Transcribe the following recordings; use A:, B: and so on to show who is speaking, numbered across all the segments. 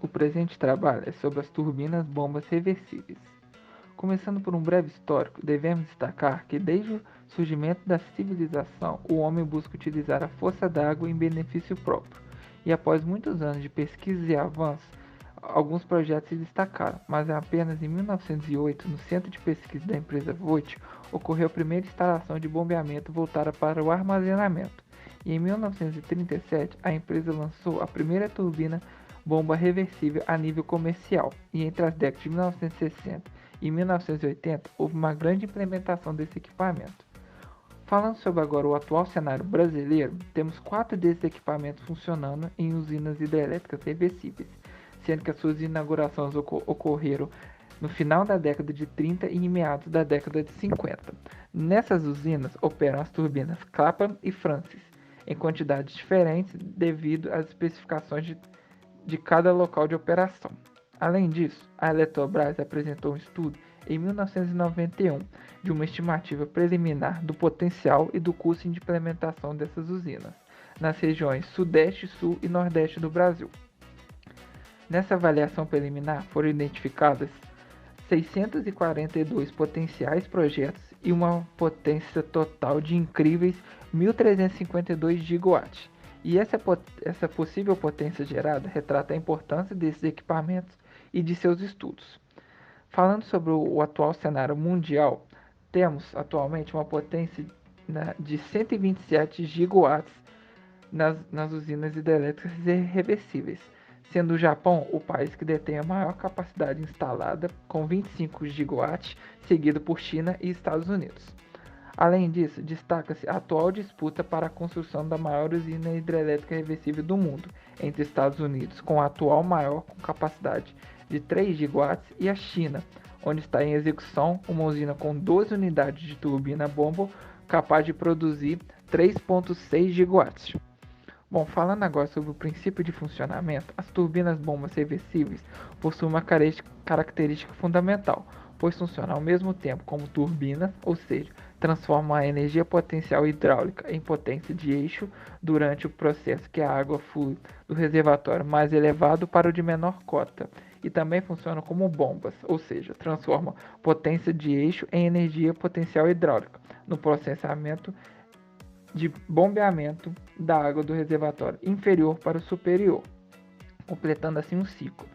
A: O presente trabalho é sobre as turbinas bombas reversíveis. Começando por um breve histórico, devemos destacar que desde o surgimento da civilização, o homem busca utilizar a força d'água em benefício próprio. E após muitos anos de pesquisas e avanços, alguns projetos se destacaram, mas apenas em 1908, no centro de pesquisa da empresa Voith, ocorreu a primeira instalação de bombeamento voltada para o armazenamento. E em 1937, a empresa lançou a primeira turbina bomba reversível a nível comercial. E entre as décadas de 1960 e 1980, houve uma grande implementação desse equipamento. Falando sobre agora o atual cenário brasileiro, temos 4 desses equipamentos funcionando em usinas hidrelétricas reversíveis, sendo que as suas inaugurações ocorreram no final da década de 30 e em meados da década de 50. Nessas usinas operam as turbinas Clapham e Francis, em quantidades diferentes devido às especificações de cada local de operação. Além disso, a Eletrobras apresentou um estudo em 1991 de uma estimativa preliminar do potencial e do custo de implementação dessas usinas nas regiões Sudeste, Sul e Nordeste do Brasil. Nessa avaliação preliminar foram identificadas 642 potenciais projetos e uma potência total de incríveis 1.352 gigawatts. E essa possível potência gerada retrata a importância desses equipamentos e de seus estudos. Falando sobre o atual cenário mundial, temos atualmente uma potência de 127 gigawatts nas usinas hidrelétricas reversíveis, sendo o Japão o país que detém a maior capacidade instalada, com 25 gigawatts, seguido por China e Estados Unidos. Além disso, destaca-se a atual disputa para a construção da maior usina hidrelétrica reversível do mundo, entre Estados Unidos, com a atual maior com capacidade de 3 gigawatts, e a China, onde está em execução uma usina com 12 unidades de turbina bomba capaz de produzir 3,6 gigawatts. Bom, falando agora sobre o princípio de funcionamento, as turbinas bombas reversíveis possuem uma característica fundamental, pois funcionam ao mesmo tempo como turbinas, ou seja, transformam a energia potencial hidráulica em potência de eixo durante o processo que a água flui do reservatório mais elevado para o de menor cota, e também funcionam como bombas, ou seja, transformam potência de eixo em energia potencial hidráulica no processamento de bombeamento da água do reservatório inferior para o superior, completando assim um ciclo.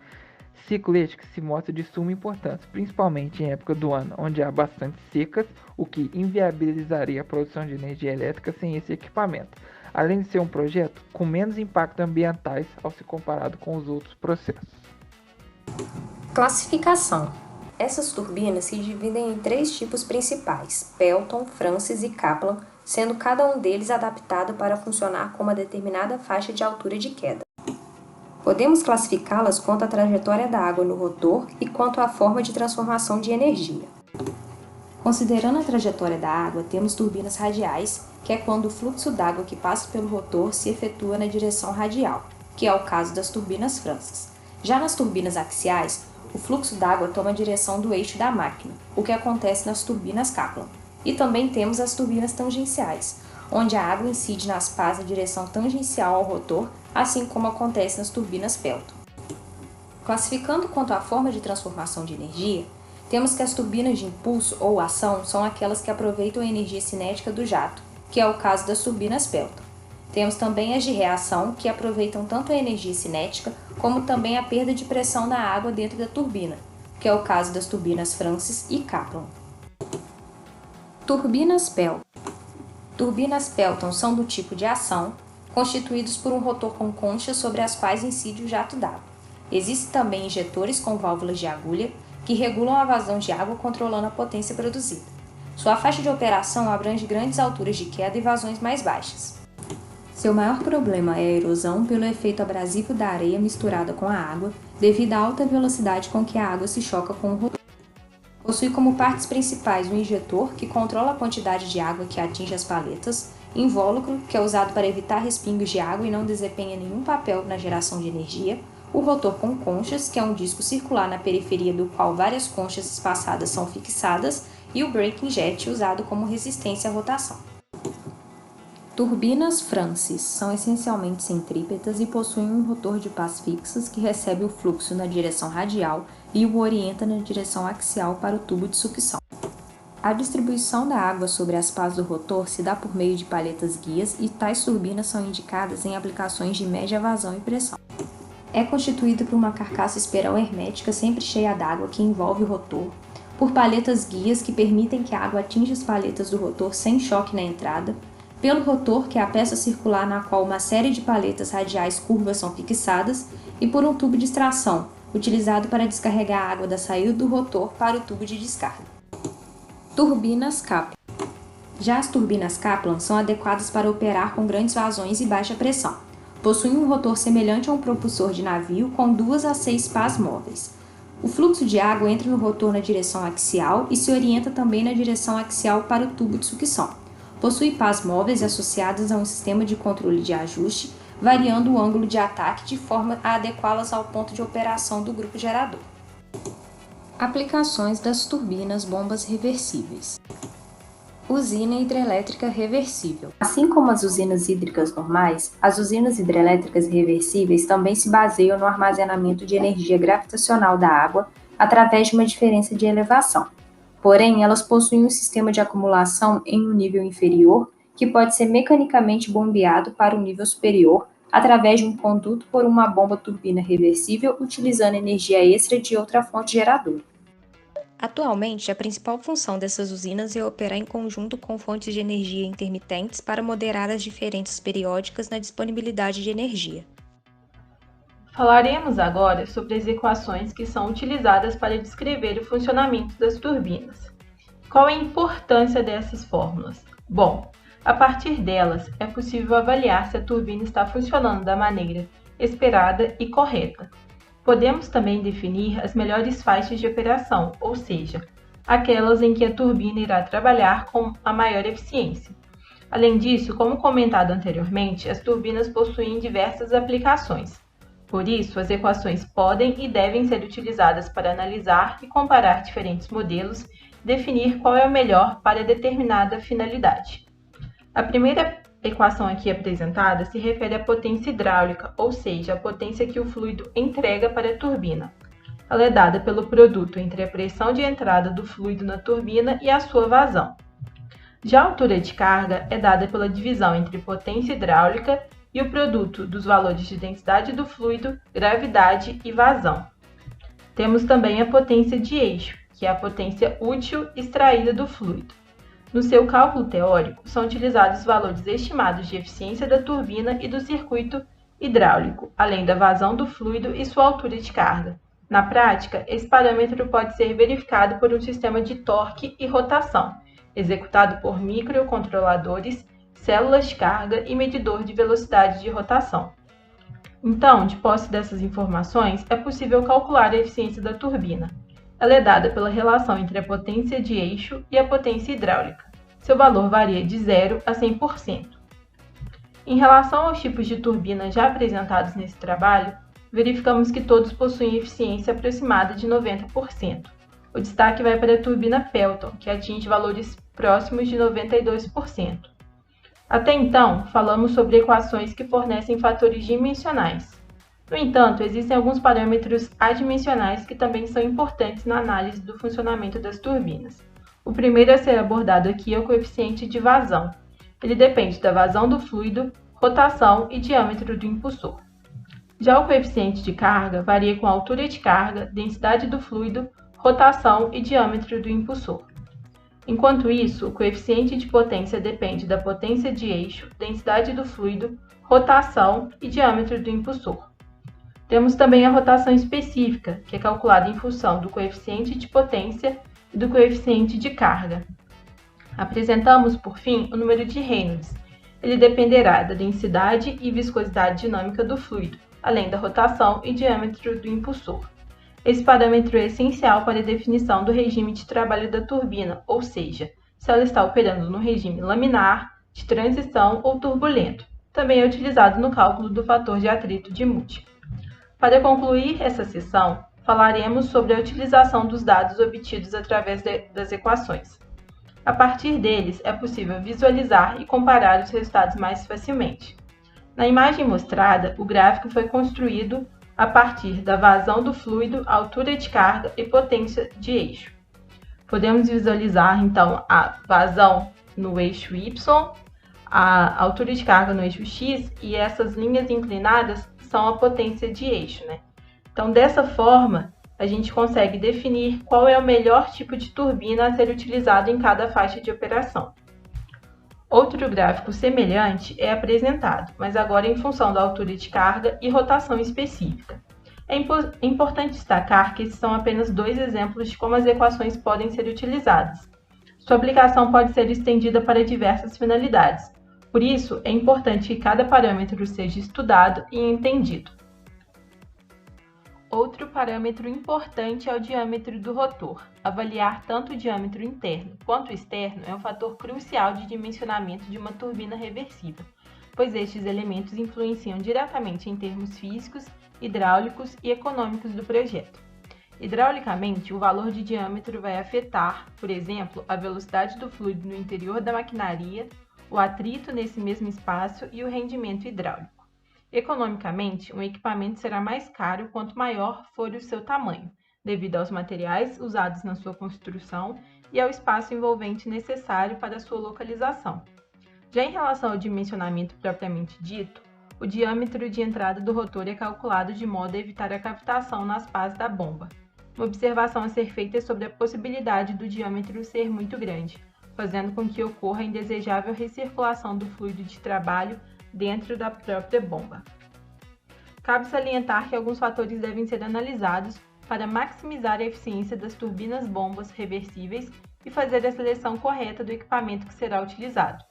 A: Ciclo este que se mostra de suma importância, principalmente em época do ano onde há bastante secas, o que inviabilizaria a produção de energia elétrica sem esse equipamento, além de ser um projeto com menos impactos ambientais ao se comparado com os outros processos.
B: Classificação. Essas turbinas se dividem em 3 tipos principais, Pelton, Francis e Kaplan, sendo cada um deles adaptado para funcionar com uma determinada faixa de altura de queda. Podemos classificá-las quanto à trajetória da água no rotor e quanto à forma de transformação de energia. Considerando a trajetória da água, temos turbinas radiais, que é quando o fluxo d'água que passa pelo rotor se efetua na direção radial, que é o caso das turbinas Francis. Já nas turbinas axiais, o fluxo d'água toma a direção do eixo da máquina, o que acontece nas turbinas Kaplan. E também temos as turbinas tangenciais, onde a água incide nas pás na direção tangencial ao rotor, assim como acontece nas turbinas Pelton. Classificando quanto à forma de transformação de energia, temos que as turbinas de impulso ou ação são aquelas que aproveitam a energia cinética do jato, que é o caso das turbinas Pelton. Temos também as de reação, que aproveitam tanto a energia cinética como também a perda de pressão da água dentro da turbina, que é o caso das turbinas Francis e Kaplan. Turbinas Pelton. Turbinas Pelton são do tipo de ação, constituídos por um rotor com conchas sobre as quais incide o jato d'água. Existem também injetores com válvulas de agulha, que regulam a vazão de água controlando a potência produzida. Sua faixa de operação abrange grandes alturas de queda e vazões mais baixas. Seu maior problema é a erosão pelo efeito abrasivo da areia misturada com a água, devido à alta velocidade com que a água se choca com o rotor. Possui como partes principais um injetor, que controla a quantidade de água que atinge as paletas, invólucro, que é usado para evitar respingos de água e não desempenha nenhum papel na geração de energia, o rotor com conchas, que é um disco circular na periferia do qual várias conchas espaçadas são fixadas, e o braking jet, usado como resistência à rotação. Turbinas Francis são essencialmente centrípetas e possuem um rotor de pás fixas que recebe o fluxo na direção radial e o orienta na direção axial para o tubo de sucção. A distribuição da água sobre as pás do rotor se dá por meio de palhetas guias e tais turbinas são indicadas em aplicações de média vazão e pressão. É constituído por uma carcaça espiral hermética sempre cheia d'água que envolve o rotor, por palhetas guias que permitem que a água atinja as palhetas do rotor sem choque na entrada, pelo rotor, que é a peça circular na qual uma série de paletas radiais curvas são fixadas, e por um tubo de extração, utilizado para descarregar a água da saída do rotor para o tubo de descarga. Turbinas Kaplan. Já as turbinas Kaplan são adequadas para operar com grandes vazões e baixa pressão. Possuem um rotor semelhante a um propulsor de navio com 2 a 6 pás móveis. O fluxo de água entra no rotor na direção axial e se orienta também na direção axial para o tubo de sucção. Possui pás móveis associadas a um sistema de controle de ajuste, variando o ângulo de ataque de forma a adequá-las ao ponto de operação do grupo gerador. Aplicações das turbinas bombas reversíveis. Usina hidrelétrica reversível. Assim como as usinas hídricas normais, as usinas hidrelétricas reversíveis também se baseiam no armazenamento de energia gravitacional da água através de uma diferença de elevação. Porém, elas possuem um sistema de acumulação em um nível inferior que pode ser mecanicamente bombeado para o nível superior através de um conduto por uma bomba-turbina reversível utilizando energia extra de outra fonte geradora. Atualmente, a principal função dessas usinas é operar em conjunto com fontes de energia intermitentes para moderar as diferenças periódicas na disponibilidade de energia.
C: Falaremos agora sobre as equações que são utilizadas para descrever o funcionamento das turbinas. Qual a importância dessas fórmulas? Bom, a partir delas é possível avaliar se a turbina está funcionando da maneira esperada e correta. Podemos também definir as melhores faixas de operação, ou seja, aquelas em que a turbina irá trabalhar com a maior eficiência. Além disso, como comentado anteriormente, as turbinas possuem diversas aplicações. Por isso, as equações podem e devem ser utilizadas para analisar e comparar diferentes modelos e definir qual é o melhor para determinada finalidade. A primeira equação aqui apresentada se refere à potência hidráulica, ou seja, a potência que o fluido entrega para a turbina. Ela é dada pelo produto entre a pressão de entrada do fluido na turbina e a sua vazão. Já a altura de carga é dada pela divisão entre potência hidráulica e o produto dos valores de densidade do fluido, gravidade e vazão. Temos também a potência de eixo, que é a potência útil extraída do fluido. No seu cálculo teórico, são utilizados os valores estimados de eficiência da turbina e do circuito hidráulico, além da vazão do fluido e sua altura de carga. Na prática, esse parâmetro pode ser verificado por um sistema de torque e rotação, executado por microcontroladores, células de carga e medidor de velocidade de rotação. Então, de posse dessas informações, é possível calcular a eficiência da turbina. Ela é dada pela relação entre a potência de eixo e a potência hidráulica. Seu valor varia de 0 a 100%. Em relação aos tipos de turbina já apresentados nesse trabalho, verificamos que todos possuem eficiência aproximada de 90%. O destaque vai para a turbina Pelton, que atinge valores próximos de 92%. Até então, falamos sobre equações que fornecem fatores dimensionais. No entanto, existem alguns parâmetros adimensionais que também são importantes na análise do funcionamento das turbinas. O primeiro a ser abordado aqui é o coeficiente de vazão. Ele depende da vazão do fluido, rotação e diâmetro do impulsor. Já o coeficiente de carga varia com a altura de carga, densidade do fluido, rotação e diâmetro do impulsor. Enquanto isso, o coeficiente de potência depende da potência de eixo, densidade do fluido, rotação e diâmetro do impulsor. Temos também a rotação específica, que é calculada em função do coeficiente de potência e do coeficiente de carga. Apresentamos, por fim, o número de Reynolds. Ele dependerá da densidade e viscosidade dinâmica do fluido, além da rotação e diâmetro do impulsor. Esse parâmetro é essencial para a definição do regime de trabalho da turbina, ou seja, se ela está operando no regime laminar, de transição ou turbulento. Também é utilizado no cálculo do fator de atrito de Moody. Para concluir essa sessão, falaremos sobre a utilização dos dados obtidos através das equações. A partir deles, é possível visualizar e comparar os resultados mais facilmente. Na imagem mostrada, o gráfico foi construído a partir da vazão do fluido, altura de carga e potência de eixo. Podemos visualizar, então, a vazão no eixo Y, a altura de carga no eixo X, e essas linhas inclinadas são a potência de eixo, né? Então, dessa forma, a gente consegue definir qual é o melhor tipo de turbina a ser utilizado em cada faixa de operação. Outro gráfico semelhante é apresentado, mas agora em função da altura de carga e rotação específica. É importante destacar que esses são apenas dois exemplos de como as equações podem ser utilizadas. Sua aplicação pode ser estendida para diversas finalidades, por isso é importante que cada parâmetro seja estudado e entendido. Outro parâmetro importante é o diâmetro do rotor. Avaliar tanto o diâmetro interno quanto externo é um fator crucial de dimensionamento de uma turbina reversível, pois estes elementos influenciam diretamente em termos físicos, hidráulicos e econômicos do projeto. Hidraulicamente, o valor de diâmetro vai afetar, por exemplo, a velocidade do fluido no interior da maquinaria, o atrito nesse mesmo espaço e o rendimento hidráulico. Economicamente, um equipamento será mais caro quanto maior for o seu tamanho, devido aos materiais usados na sua construção e ao espaço envolvente necessário para sua localização. Já em relação ao dimensionamento propriamente dito, o diâmetro de entrada do rotor é calculado de modo a evitar a cavitação nas pás da bomba. Uma observação a ser feita é sobre a possibilidade do diâmetro ser muito grande, fazendo com que ocorra a indesejável recirculação do fluido de trabalho dentro da própria bomba. Cabe salientar que alguns fatores devem ser analisados para maximizar a eficiência das turbinas-bombas reversíveis e fazer a seleção correta do equipamento que será utilizado.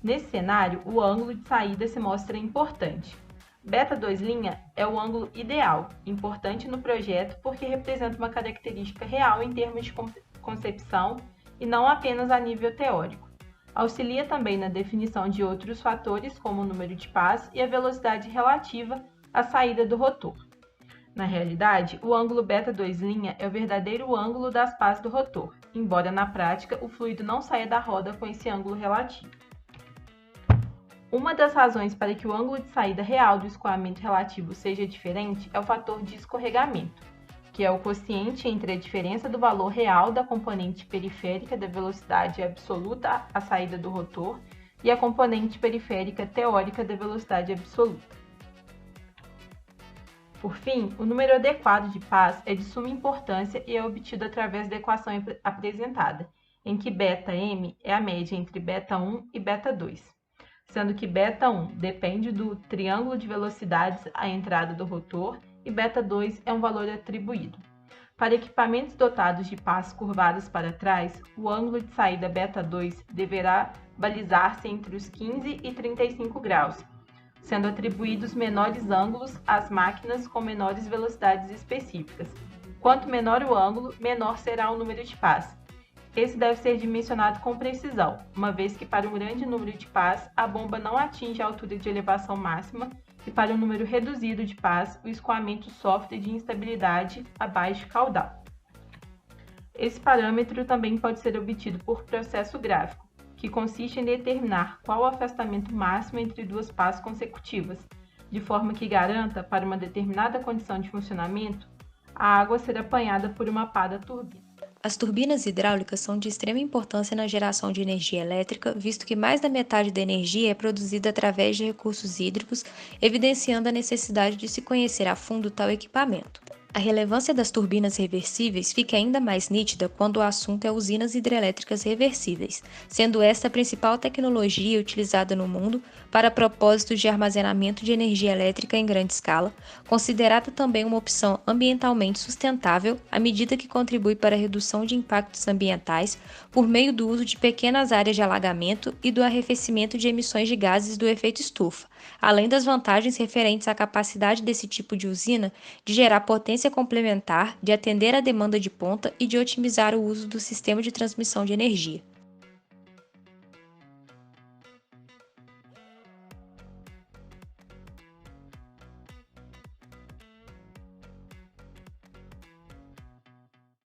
C: Nesse cenário, o ângulo de saída se mostra importante. Beta 2' é o ângulo ideal, importante no projeto porque representa uma característica real em termos de concepção e não apenas a nível teórico. Auxilia também na definição de outros fatores, como o número de pás e a velocidade relativa à saída do rotor. Na realidade, o ângulo beta 2' é o verdadeiro ângulo das pás do rotor, embora na prática o fluido não saia da roda com esse ângulo relativo. Uma das razões para que o ângulo de saída real do escoamento relativo seja diferente é o fator de escorregamento, que é o quociente entre a diferença do valor real da componente periférica da velocidade absoluta à saída do rotor e a componente periférica teórica da velocidade absoluta. Por fim, o número adequado de pás é de suma importância e é obtido através da equação apresentada, em que βm é a média entre β1 e β2, sendo que β1 depende do triângulo de velocidades à entrada do rotor e β2 é um valor atribuído. Para equipamentos dotados de pás curvadas para trás, o ângulo de saída β2 deverá balizar-se entre os 15 e 35 graus, sendo atribuídos menores ângulos às máquinas com menores velocidades específicas. Quanto menor o ângulo, menor será o número de pás. Esse deve ser dimensionado com precisão, uma vez que para um grande número de pás, a bomba não atinge a altura de elevação máxima e para um número reduzido de pás, o escoamento sofre de instabilidade a baixo caudal. Esse parâmetro também pode ser obtido por processo gráfico, que consiste em determinar qual o afastamento máximo entre duas pás consecutivas, de forma que garanta, para uma determinada condição de funcionamento, a água ser apanhada por uma pá da turbina.
B: As turbinas hidráulicas são de extrema importância na geração de energia elétrica, visto que mais da metade da energia é produzida através de recursos hídricos, evidenciando a necessidade de se conhecer a fundo tal equipamento. A relevância das turbinas reversíveis fica ainda mais nítida quando o assunto é usinas hidrelétricas reversíveis, sendo esta a principal tecnologia utilizada no mundo para propósitos de armazenamento de energia elétrica em grande escala, considerada também uma opção ambientalmente sustentável à medida que contribui para a redução de impactos ambientais por meio do uso de pequenas áreas de alagamento e do arrefecimento de emissões de gases do efeito estufa, além das vantagens referentes à capacidade desse tipo de usina de gerar potência complementar, de atender à demanda de ponta e de otimizar o uso do sistema de transmissão de energia.